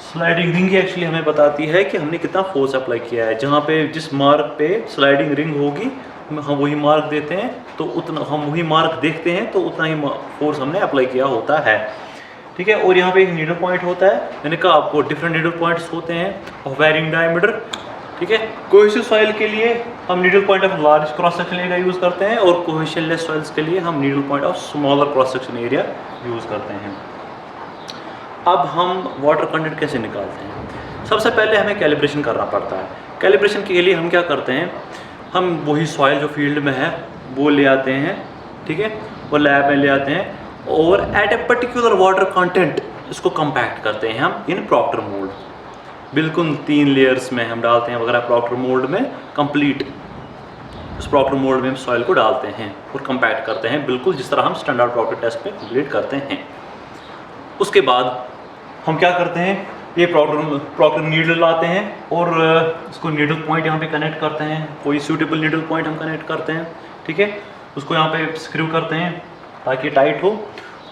स्लाइडिंग रिंग एक्चुअली हमें बताती है कि हमने कितना फोर्स अप्लाई किया है। जहाँ पे जिस मार्क पे स्लाइडिंग रिंग होगी हम वही मार्क देते हैं, तो उतना हम वही मार्क देखते हैं तो उतना ही फोर्स हमने अप्लाई किया होता है, ठीक है। और यहाँ पे एक नीडल पॉइंट होता है, मैंने कहा आपको डिफरेंट नीडल पॉइंट्स होते हैं ऑफ वेरिंग डायमीटर, ठीक है। कोहेसिव सॉइल के लिए हम needle point of large cross section area use करते हैं, और कोहेशनलेस सॉइल्स के लिए हम needle point of smaller cross section area use करते हैं। अब हम वाटर कंटेंट कैसे निकालते हैं? सबसे पहले हमें कैलिब्रेशन करना पड़ता है। कैलिब्रेशन के लिए हम क्या करते हैं, हम वही सॉइल जो फील्ड में है वो ले आते हैं, ठीक है, वो लैब में ले आते हैं और at a particular water content इसको कंपैक्ट करते हैं हम इन प्रॉक्टर मोल्ड, बिल्कुल 3 लेयर्स में हम डालते हैं वगैरह प्रॉक्टर मोल्ड में, कंप्लीट उस प्रॉक्टर मोल्ड में हम सॉइल को डालते हैं और कंपैक्ट करते हैं, बिल्कुल जिस तरह हम स्टैंडर्ड प्रॉक्टर टेस्ट में कंप्लीट करते हैं। उसके बाद हम क्या करते हैं, ये प्रॉक्टर नीडल लाते हैं और इसको नीडल पॉइंट यहाँ पे कनेक्ट करते हैं, कोई सूटेबल नीडल पॉइंट हम कनेक्ट करते हैं, ठीक है, उसको यहाँ पे स्क्रू करते हैं ताकि टाइट हो।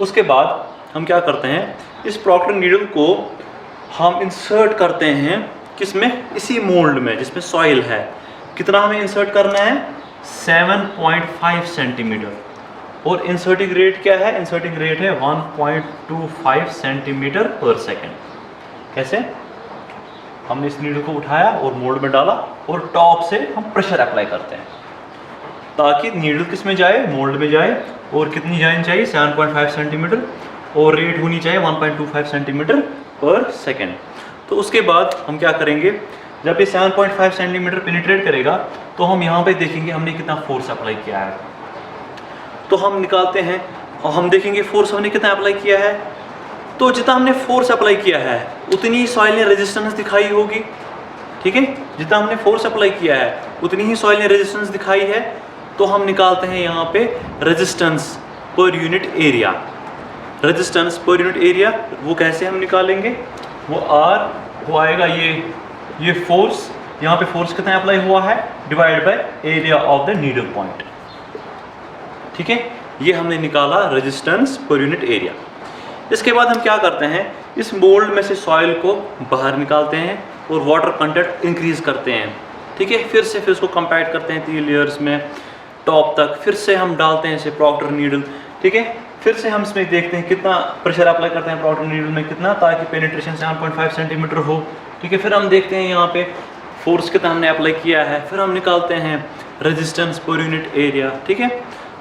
उसके बाद हम क्या करते हैं, इस प्रॉक्टर नीडल को हम इंसर्ट करते हैं किसमें, इसी मोल्ड में जिसमें सॉइल है। कितना हमें इंसर्ट करना है, 7.5 सेंटीमीटर, और इंसर्टिंग रेट क्या है, इंसर्टिंग रेट है 1.25 सेंटीमीटर पर सेकेंड। कैसे, हमने इस नीडल को उठाया और मोल्ड में डाला और टॉप से हम प्रेशर अप्लाई करते हैं ताकि नीडल किस में जाए, मोल्ड में जाए, और कितनी जानी चाहिए, 7.5 सेंटीमीटर, और रेट होनी चाहिए 1.25 सेंटीमीटर पर सेकेंड। तो उसके बाद हम क्या करेंगे, जब ये 7.5 सेंटीमीटर पेनिट्रेट करेगा तो हम यहाँ पे देखेंगे हमने कितना फोर्स अप्लाई किया है, तो हम निकालते हैं और हम देखेंगे फोर्स हमने कितना अप्लाई किया है। तो जितना हमने फोर्स अप्लाई किया है उतनी ही सॉइल ने रेजिस्टेंस दिखाई होगी, ठीक है, जितना हमने फोर्स अप्लाई किया है उतनी ही सॉइल ने रेजिस्टेंस दिखाई है। तो हम निकालते हैं यहाँ पे resistance per unit area. Resistance per unit area वो कैसे हम निकालेंगे, वो आर, वो आएगा ये फोर्स, यहाँ पे फोर्स कितना अप्लाई हुआ है divide by area of the needle point, ठीक है, ये हमने निकाला रेजिस्टेंस पर यूनिट एरिया। इसके बाद हम क्या करते हैं, इस मोल्ड में से सॉइल को बाहर निकालते हैं और वाटर कंटेंट इंक्रीज करते हैं, ठीक है, फिर उसको कंपैक्ट करते हैं 3 लेयर्स में टॉप तक, फिर से हम डालते हैं इसे प्रॉक्टर नीडल, ठीक है, फिर से हम इसमें देखते हैं कितना प्रेशर अप्लाई करते हैं प्रॉक्टर नीडल में, कितना, ताकि पेनिट्रेशन 7.5 सेंटीमीटर हो, ठीक है। फिर हम देखते हैं यहाँ पे फोर्स कितना हमने अप्लाई किया है, फिर हम निकालते हैं रेजिस्टेंस पर यूनिट एरिया, ठीक है।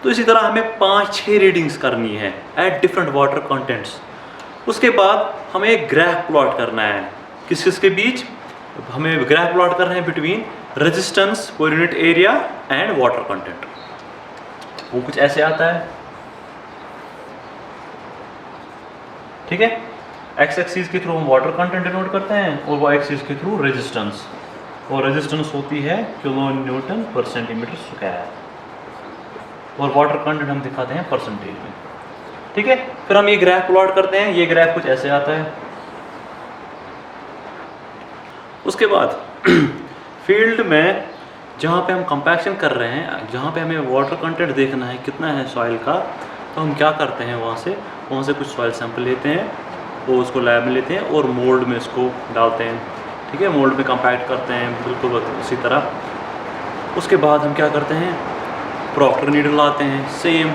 तो इसी तरह हमें 5-6 रीडिंग्स करनी है एट डिफरेंट वाटर कंटेंट्स। उसके बाद हमें एक ग्राफ प्लॉट करना है, किस किस के बीच, हमें ग्राफ प्लॉट करना है between resistance per unit area and water content. वो कुछ ऐसे आता है, ठीक है। एक्स एक्सिस के थ्रू हम वाटर कंटेंट डिनोट करते हैं और वाई एक्सिस के थ्रू रेजिस्टेंस, और रेजिस्टेंस होती है किलो न्यूटन पर सेंटीमीटर स्क्वायर, और वाटर कंटेंट हम दिखाते हैं परसेंटेज में, ठीक है। फिर हम ये ग्राफ प्लॉट करते हैं, ये ग्राफ कुछ ऐसे आता है। उसके बाद फील्ड में जहाँ पे हम कंपैक्शन कर रहे हैं, जहाँ पे हमें वाटर कंटेंट देखना है कितना है सॉइल का, तो हम क्या करते हैं, वहाँ से कुछ सॉइल सैंपल लेते हैं और उसको लैब में लेते हैं और मोल्ड में इसको डालते हैं, ठीक है। मोल्ड में कंपैक्ट करते हैं बिल्कुल उसी तरह। उसके बाद हम क्या करते हैं, प्रॉक्टर नीडल लाते हैं, सेम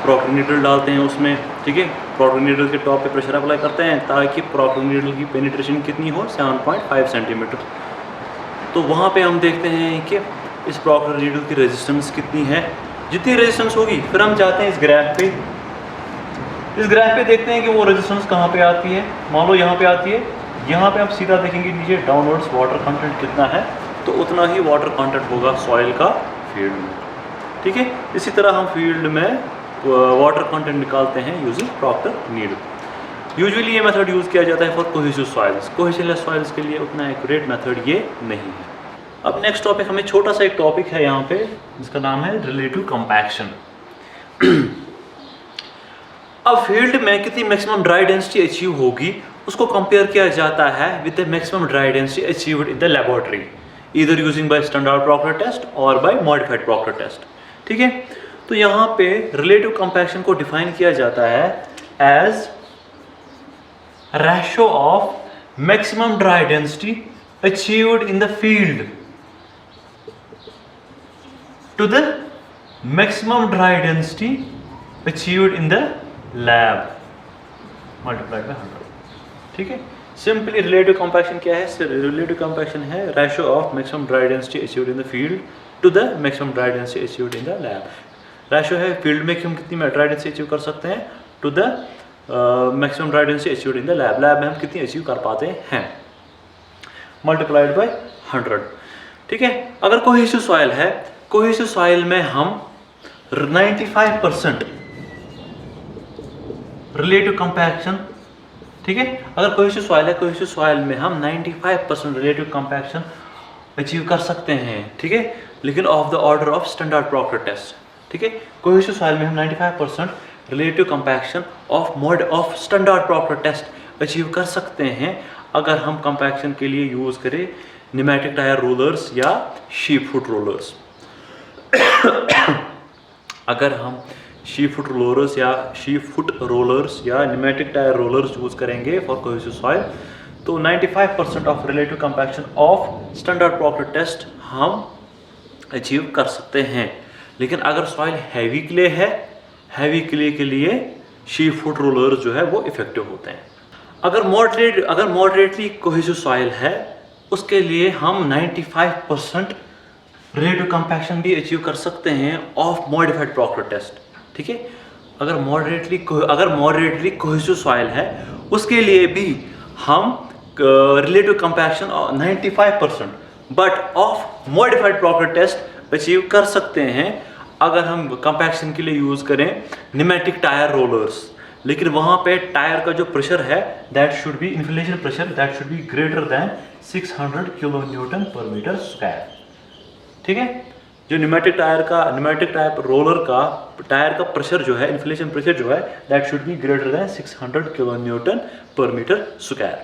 प्रॉक्टर नीडल डालते हैं उसमें, ठीक है। प्रॉक्टर नीडल के टॉप पे प्रेशर अप्लाई करते हैं ताकि प्रॉक्टर नीडल की पेनिट्रेशन कितनी हो, 7.5 सेंटीमीटर। तो वहाँ पे हम देखते हैं कि इस प्रॉक्टर नीडल की रेजिस्टेंस कितनी है। जितनी रेजिस्टेंस होगी फिर हम जाते हैं इस ग्राफ पे, इस ग्राफ पे देखते हैं कि वो रेजिस्टेंस कहाँ पे आती है। मान लो यहाँ पे आती है, यहाँ पे आप सीधा देखेंगे नीचे डाउनवर्ड्स वाटर कंटेंट कितना है, तो उतना ही वाटर कंटेंट होगा सॉइल का फील्ड में, ठीक है। इसी तरह हम फील्ड में वाटर कंटेंट निकालते हैं यूजिंग प्रॉक्टर नीडल। यूजुअली ये मेथड यूज़ किया जाता है फॉर कोहेसिव सॉइल्स, कोहेसिवलेस सॉइल्स के लिए उतना एक्यूरेट मेथड ये नहीं है। अब नेक्स्ट टॉपिक, हमें छोटा सा एक टॉपिक है यहाँ पे जिसका नाम है रिलेटिव कंपैक्शन। अब फील्ड में कितनी मैक्सिमम ड्राई डेंसिटी अचीव होगी उसको कंपेयर किया जाता है with the maximum dry density achieved in the laboratory, either using by standard Proctor test और बाय मॉडिफाइड प्रॉक्टर टेस्ट, ठीक है। तो यहाँ पे रिलेटिव कंपैक्शन को डिफाइन किया जाता है as ratio of maximum dry density achieved in the field to the maximum dry density achieved in the lab multiplied by 100, ठीक है। सिंपली रिलेटिव कंपैक्शन क्या है, रिलेटिव कंपैक्शन है ratio of maximum dry density achieved in the field to the maximum dry density achieved in the lab. Ratio है फील्ड में कि हम कितनी ड्राई डेंसिटी अचीव कर सकते हैं to the maximum dry density achieved in the lab, lab में हम कितनी अचीव कर पाते हैं, मल्टीप्लाइड बाय 100, ठीक है। अगर कोहेसिव सॉइल है, कोहेसिव सॉइल में हम 95% रिलेटिव कंपैक्शन, ठीक है। अगर कोहेसिव सॉइल है, कोहेसिव सॉइल में हम 95% रिलेटिव कंपैक्शन अचीव कर सकते हैं, ठीक है, लेकिन of the order of standard Proctor test, ठीक है। कोहेसिव सॉइल में हम 95% relative compaction of standard Proctor test achieve कर सकते हैं अगर हम कंपैक्शन के लिए यूज करें न्यूमेटिक टायर रोलर्स या शीप फुट रोलर्स। अगर हम शीप फुट रोलर्स या न्यूमेटिक टायर रोलर्स यूज करेंगे फॉर कोहेसिव सॉइल, तो 95% of relative compaction of standard Proctor test हम अचीव कर सकते हैं। लेकिन अगर सॉइल हैवी क्ले है, हैवी क्ले के लिए शीप फुट रोलर्स जो है वो इफेक्टिव होते हैं। अगर मॉडरेटली कोहेसिव सॉइल है, उसके लिए हम 95% रिलेटिव कंपैक्शन भी अचीव कर सकते हैं ऑफ मॉडिफाइड प्रॉक्टर टेस्ट, ठीक है। अगर मॉडरेटली कोहेसिव सॉइल है, उसके लिए भी हम relative compaction 95% but of modified Proctor test achieve कर सकते हैं अगर हम कंपैक्शन के लिए यूज करें न्यूमेटिक टायर रोलर्स। लेकिन वहां पे टायर का जो प्रेशर है that should be inflation pressure that should be greater than 600 kilo Newton पर मीटर स्क्वायर, ठीक है। जो न्यूमेटिक टायर रोलर का टायर का प्रेशर जो है, इन्फ्लेशन प्रेशर जो है that should be greater than 600 kilo Newton पर मीटर स्क्वायर।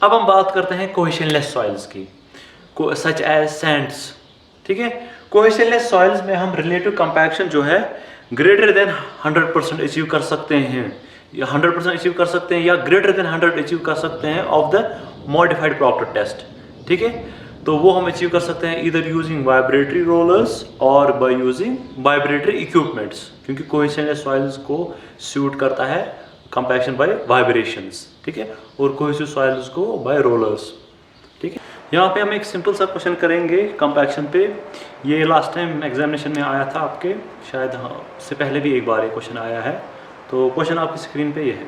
अब हम बात करते हैं कोहेशनलेस सॉइल्स की, सच एज सैंड्स, ठीक है। कोहेशनलेस सॉइल्स में हम रिलेटिव कंपैक्शन जो है ग्रेटर देन 100% अचीव कर सकते हैं, या 100% अचीव कर सकते हैं या ग्रेटर देन 100 अचीव कर सकते हैं of the modified Proctor test, ठीक है। तो वो हम अचीव कर सकते हैं ईदर यूजिंग वाइब्रेटरी रोलर्स और बाय यूजिंग वाइब्रेटरी इक्विपमेंट्स, क्योंकि कोहेशनलेस सॉइल्स को सूट करता है कंपैक्शन बाय वाइब्रेशंस, ठीक है, और कोहेसिव सॉइल्स को बाय रोलर्स, ठीक है। यहाँ पे हम एक सिंपल सा क्वेश्चन करेंगे कंपैक्शन पे। ये लास्ट टाइम एग्जामिनेशन में आया था आपके, शायद हाँ उससे पहले भी एक बार ये क्वेश्चन आया है। तो क्वेश्चन आपकी स्क्रीन पे ये है।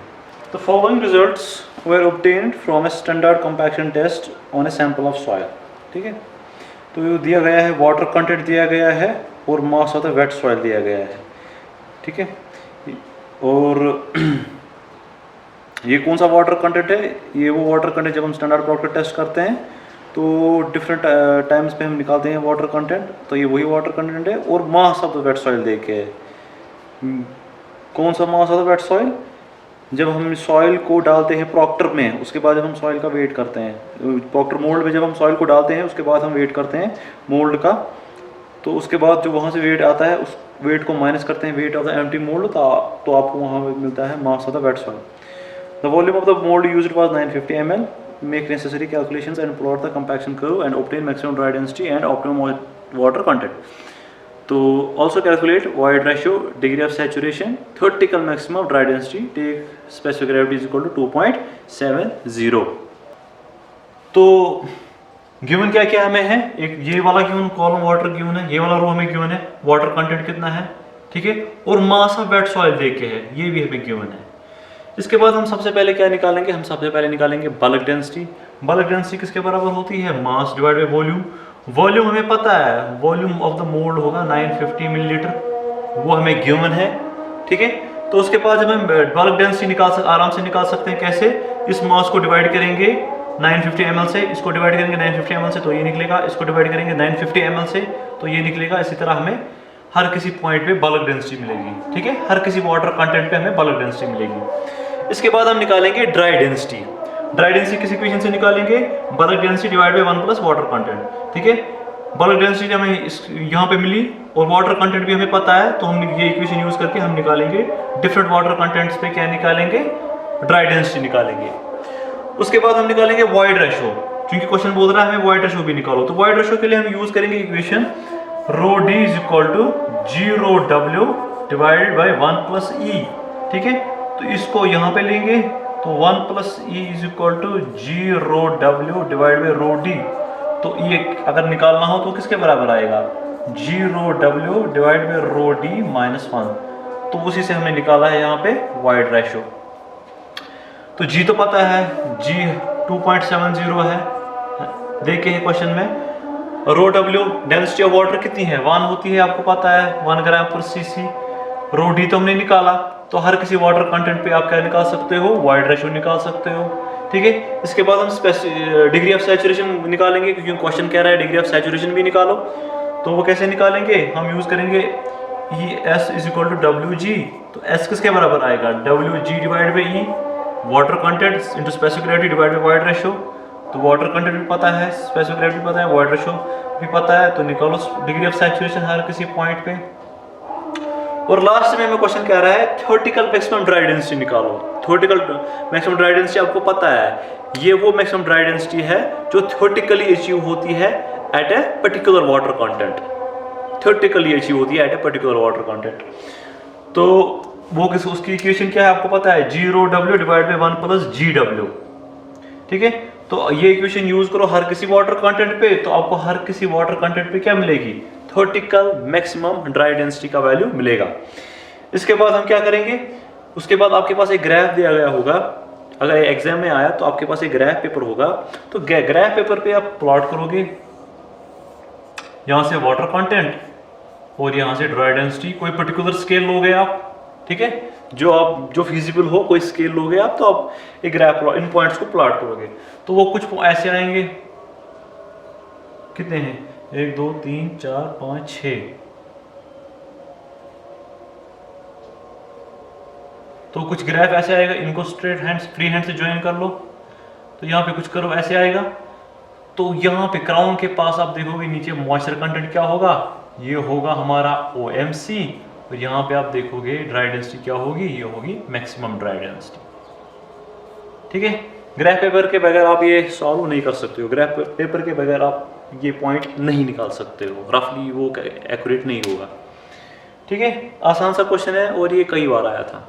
The following results were obtained from a standard compaction test on a sample of soil. ठीक है, तो दिया गया है वाटर कंटेंट दिया गया है और mass of the wait soil दिया गया है। ठीक है, और ये कौन सा वाटर कंटेंट है? ये वो वाटर कंटेंट जब हम स्टैंडर्ड प्रॉपर टेस्ट करते हैं तो डिफरेंट टाइम्स पे हम निकालते हैं वाटर कंटेंट, तो ये वही वाटर कंटेंट है। और mass of the wait soil दे के है। कौन सा mass of the wait soil? जब हम सॉइल को डालते हैं प्रॉक्टर में, उसके बाद जब हम सॉइल का वेट करते हैं प्रॉक्टर मोल्ड में, जब हम सॉइल को डालते हैं उसके बाद हम वेट करते हैं मोल्ड का, तो उसके बाद जो वहाँ से वेट आता है उस वेट को माइनस करते हैं weight of the empty mould, तो आपको वहाँ मिलता है mass of the wait soil. The volume of the mould used was 950 ml. Make necessary calculations and plot the compaction curve and obtain maximum dry density and optimum water content. तो also calculate void ratio, degree of saturation, theoretical maximum dry density, take specific gravity is equal to 2.70. तो गिवन क्या क्या हमें है? एक ये वाला गिवन कॉलम वाटर गिवन है, ये वाला रो हमें गिवन है वाटर कंटेंट कितना है, ठीक है, और मास ऑफ वेट सॉइल दे के है, ये भी हमें गिवन है। इसके बाद हम सबसे पहले क्या निकालेंगे? हम सबसे पहले निकालेंगे बल्क डेंसिटी। बल्क डेंसिटी किसके बराबर होती है? Mass divide by volume. Volume हमें पता है, वॉल्यूम ऑफ द मोल्ड होगा 950 मिलीलीटर, वो हमें गिवन है। ठीक है, तो उसके बाद जब हम बल्क डेंसिटी आराम से निकाल सकते हैं। कैसे? इस मास को डिवाइड करेंगे 950 ml से, इसको डिवाइड करेंगे 950 ml से तो ये निकलेगा, इसको डिवाइड करेंगे 950 ml से तो ये निकलेगा। इसी तरह हमें हर किसी पॉइंट पे बल्क डेंसिटी मिलेगी। ठीक है, हर किसी वाटर कंटेंट पे हमें बल्क डेंसिटी मिलेगी। इसके बाद हम निकालेंगे ड्राई डेंसिटी। ड्राई डेंसिटी किस इक्वेशन से निकालेंगे? Bulk density divide by 1 plus water content. ठीक है, बल्क डेंसिटी हमें यहाँ पे मिली और वाटर कंटेंट भी हमें पता है, तो हम ये इक्वेशन यूज करके हम निकालेंगे डिफरेंट वाटर कंटेंट्स पे क्या निकालेंगे? ड्राई डेंसिटी निकालेंगे। उसके बाद हम निकालेंगे वॉइड रेशो, क्योंकि क्वेश्चन बोल रहा है हमें वॉइड रेशो भी निकालो। तो वॉइड रेशो के लिए हम यूज करेंगे equation rho D is equal to G rho W divided by 1 plus E. ठीक है, तो इसको यहाँ पे लेंगे तो 1 plus E is equal to G rho W divide by rho D. तो ये अगर निकालना हो तो किसके बराबर आएगा? G rho W divide by rho D minus 1। तो उसी से हमने निकाला है यहाँ पे वाइड रेशो। तो जी तो पता है, जी 2.70 है, देखे हैं क्वेश्चन में। रो डब्ल्यू डेंसिटी ऑफ वाटर कितनी है? 1 होती है, आपको पता है 1 ग्राम पर सीसी। रो डी तो हमने निकाला, तो हर किसी वाटर कंटेंट पे आप क्या निकाल सकते हो? वाइड रेशो निकाल सकते हो। ठीक है, इसके बाद हम डिग्री ऑफ सैचुरेशन निकालेंगे, क्योंकि क्वेश्चन कह रहा है डिग्री ऑफ सैचुरेशन भी निकालो। तो वो कैसे निकालेंगे? हम यूज करेंगे E S is equal to W G. तो एस किसके बराबर आएगा? W G divide by E, water content into specific gravity divide by void ratio. तो वाटर कंटेंट भी पता है, स्पेसिफिक ग्रेविटी भी पता है, वाइड रेशो भी पता है, तो निकालो डिग्री ऑफ सैचुरेशन हर किसी पॉइंट पे। और लास्ट में हमें क्वेश्चन कह रहा है थ्योरेटिकल मैक्सिमम ड्राई डेंसिटी निकालो। थ्योरेटिकल मैक्सिमम ड्राई डेंसिटी आपको पता है, ये वो मैक्सिमम ड्राई डेंसिटी है जो थ्योरेटिकली अचीव होती है at a particular water content. Theoretically achieve होती है at a particular water content. तो वो किस उसकी इक्वेशन क्या है आपको पता है? G rho W divide by 1 plus G W. ठीक है, तो ये इक्वेशन यूज करो हर किसी वाटर कंटेंट पे, तो आपको हर किसी वाटर कंटेंट पे क्या मिलेगी? थ्योरेटिकल मैक्सिमम ड्राई डेंसिटी का वैल्यू मिलेगा। इसके बाद हम क्या करेंगे? उसके बाद आपके पास एक ग्राफ दिया गया होगा, अगर एग्जाम में आया तो आपके पास एक ग्राफ पेपर होगा, तो ग्राफ पेपर पे आप प्लॉट करोगे, यहां से वाटर कंटेंट और यहां से ड्राई डेंसिटी। कोई पर्टिकुलर स्केल लोगे आप, ठीक है, जो फिजिबल हो, कोई स्केल लोगे आप, तो आप एक ग्राफ इन पॉइंट्स को प्लॉट करोगे। तो वो कुछ ऐसे आएंगे, कितने हैं? 1 2 3 4 5 6। तो कुछ ग्राफ ऐसे आएगा, इनको स्ट्रेट हैंड फ्री हैंड से ज्वाइन कर लो, तो यहाँ पे कुछ करो ऐसे आएगा। तो यहाँ पे क्राउन के पास आप देखोगे नीचे मॉइस्चर कंटेंट क्या होगा? ये होगा हमारा OMC, और यहाँ पे आप देखोगे ड्राई डेंसिटी क्या होगी? ये होगी मैक्सिमम ड्राई डेंसिटी। ठीक है, ग्राफ पेपर के बगैर आप ये सॉल्व नहीं कर सकते हो, ग्राफ पेपर के बगैर आप ये पॉइंट नहीं निकाल सकते हो, रफली वो एक्यूरेट नहीं होगा। ठीक है, आसान सा क्वेश्चन है और ये कई बार आया था।